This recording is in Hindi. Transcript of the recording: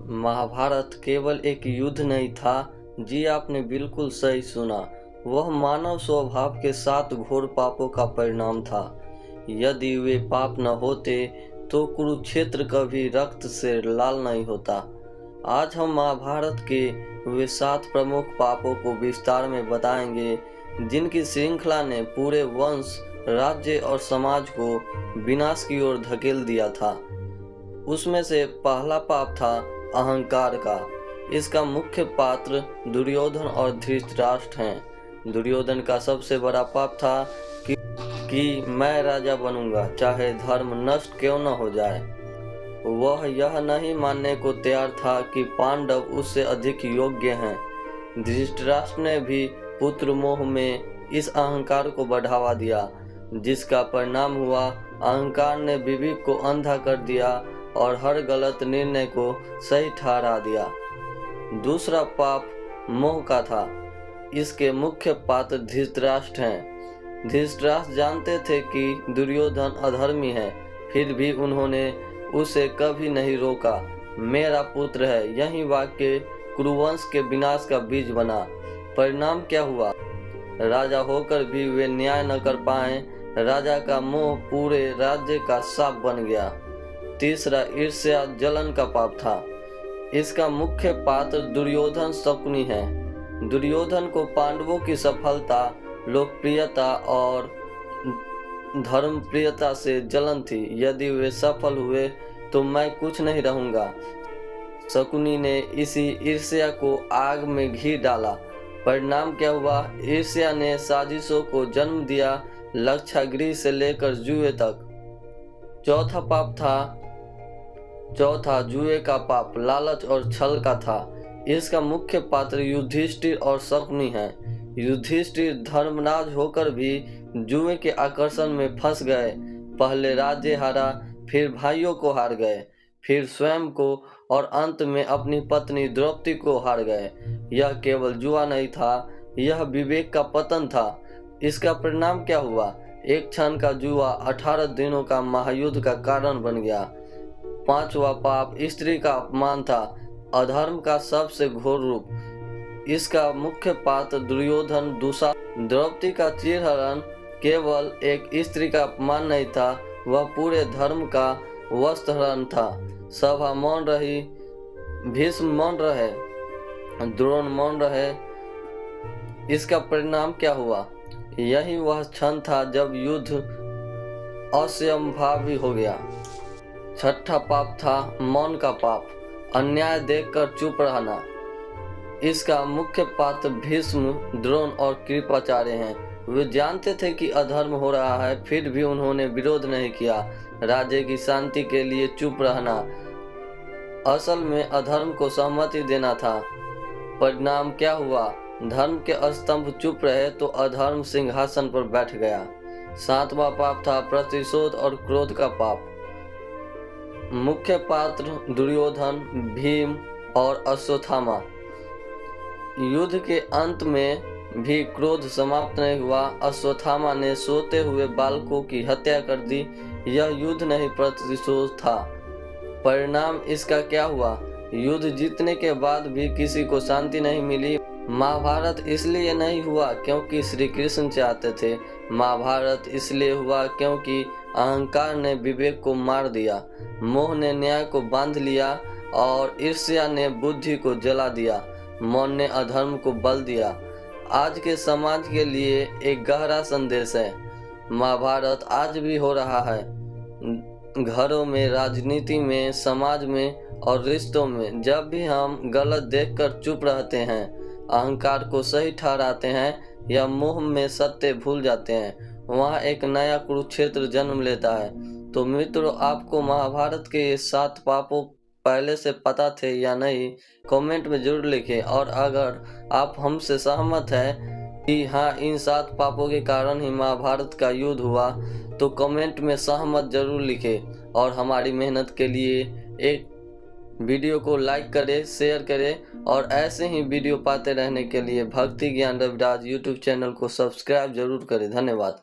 महाभारत केवल एक युद्ध नहीं था। जी आपने बिल्कुल सही सुना। वह मानव स्वभाव के 7 घोर पापों का परिणाम था। यदि वे पाप न होते तो कुरुक्षेत्र कभी रक्त से लाल नहीं होता। आज हम महाभारत के वे 7 प्रमुख पापों को विस्तार में बताएंगे, जिनकी श्रृंखला ने पूरे वंश, राज्य और समाज को विनाश की ओर धकेल दिया था। उसमें से पहला पाप था अहंकार का। इसका मुख्य पात्र दुर्योधन और धृतराष्ट्र हैं। दुर्योधन का सबसे बड़ा पाप था कि मैं राजा बनूंगा, चाहे धर्म नष्ट क्यों न हो जाए। वह यह नहीं मानने को तैयार था कि पांडव उससे अधिक योग्य हैं। धृतराष्ट्र ने भी पुत्र मोह में इस अहंकार को बढ़ावा दिया, जिसका परिणाम हुआ अहंकार ने विवेक को अंधा कर दिया और हर गलत निर्णय को सही ठहरा दिया। दूसरा पाप मोह का था। इसके मुख्य पात्र धृतराष्ट्र हैं। धृतराष्ट्र जानते थे कि दुर्योधन अधर्मी है, फिर भी उन्होंने उसे कभी नहीं रोका। मेरा पुत्र है, यही वाक्य कुरुवंश के विनाश का बीज बना। परिणाम क्या हुआ? राजा होकर भी वे न्याय न कर पाए। राजा का मोह पूरे राज्य का शाप बन गया। तीसरा ईर्ष्या जलन का पाप था। इसका मुख्य पात्र दुर्योधन शकुनी है। दुर्योधन को पांडवों की सफलता, लोकप्रियता और धर्मप्रियता से जलन थी। यदि वे सफल हुए तो मैं कुछ नहीं रहूंगा। शकुनी ने इसी ईर्ष्या को आग में घी डाला। परिणाम क्या हुआ? ईर्ष्या ने साजिशों को जन्म दिया, लक्षागृह से लेकर जुए तक। चौथा जुए का पाप लालच और छल का था। इसका मुख्य पात्र युधिष्ठिर और शकुनी हैं। युधिष्ठिर धर्मराज होकर भी जुए के आकर्षण में फंस गए। पहले राज्य हारा, फिर भाइयों को हार गए, फिर स्वयं को और अंत में अपनी पत्नी द्रौपदी को हार गए। यह केवल जुआ नहीं था, यह विवेक का पतन था। इसका परिणाम क्या हुआ? एक क्षण का जुआ 18 दिनों का महायुद्ध का कारण बन गया। पांचवा पाप स्त्री का अपमान था, अधर्म का सबसे घोर रूप। इसका मुख्य पात्र दुर्योधन द्रौपदी का चीरहरण केवल एक स्त्री का अपमान नहीं था, वह पूरे धर्म का वस्त्रहरण था। सभा मौन रही, भीष्म मौन रहे, द्रोण मौन रहे। इसका परिणाम क्या हुआ? यही वह क्षण था जब युद्ध असंभावी हो गया। छठा पाप था मौन का पाप, अन्याय देखकर चुप रहना। इसका मुख्य पात्र भीष्म, द्रोण और कृपाचार्य हैं। वे जानते थे कि अधर्म हो रहा है, फिर भी उन्होंने विरोध नहीं किया। राज्य की शांति के लिए चुप रहना असल में अधर्म को सहमति देना था। परिणाम क्या हुआ? धर्म के स्तंभ चुप रहे तो अधर्म सिंहासन पर बैठ गया। सातवां पाप था प्रतिशोध और क्रोध का पाप। मुख्य पात्र दुर्योधन, भीम और अश्वत्थामा। युद्ध के अंत में भी क्रोध समाप्त नहीं हुआ। अश्वत्थामा ने सोते हुए बालकों की हत्या कर दी। यह युद्ध नहीं, प्रतिशोध था। परिणाम इसका क्या हुआ? युद्ध जीतने के बाद भी किसी को शांति नहीं मिली। महाभारत इसलिए नहीं हुआ क्योंकि श्री कृष्ण चाहते थे। महाभारत इसलिए हुआ क्योंकि अहंकार ने विवेक को मार दिया, मोह ने न्याय को बांध लिया और ईर्ष्या ने बुद्धि को जला दिया, मौन ने अधर्म को बल दिया। आज के समाज के लिए एक गहरा संदेश है। महाभारत आज भी हो रहा है, घरों में, राजनीति में, समाज में और रिश्तों में। जब भी हम गलत देखकर चुप रहते हैं, अहंकार को सही ठहराते हैं या मोह में सत्य भूल जाते हैं, वहाँ एक नया कुरुक्षेत्र जन्म लेता है। तो मित्रों, आपको महाभारत के ये 7 पापों पहले से पता थे या नहीं, कमेंट में जरूर लिखें। और अगर आप हमसे सहमत हैं कि हाँ, इन 7 पापों के कारण ही महाभारत का युद्ध हुआ, तो कमेंट में सहमत जरूर लिखें। और हमारी मेहनत के लिए एक वीडियो को लाइक करें, शेयर करें और ऐसे ही वीडियो पाते रहने के लिए भक्ति ज्ञान रविराज यूट्यूब चैनल को सब्सक्राइब जरूर करें। धन्यवाद।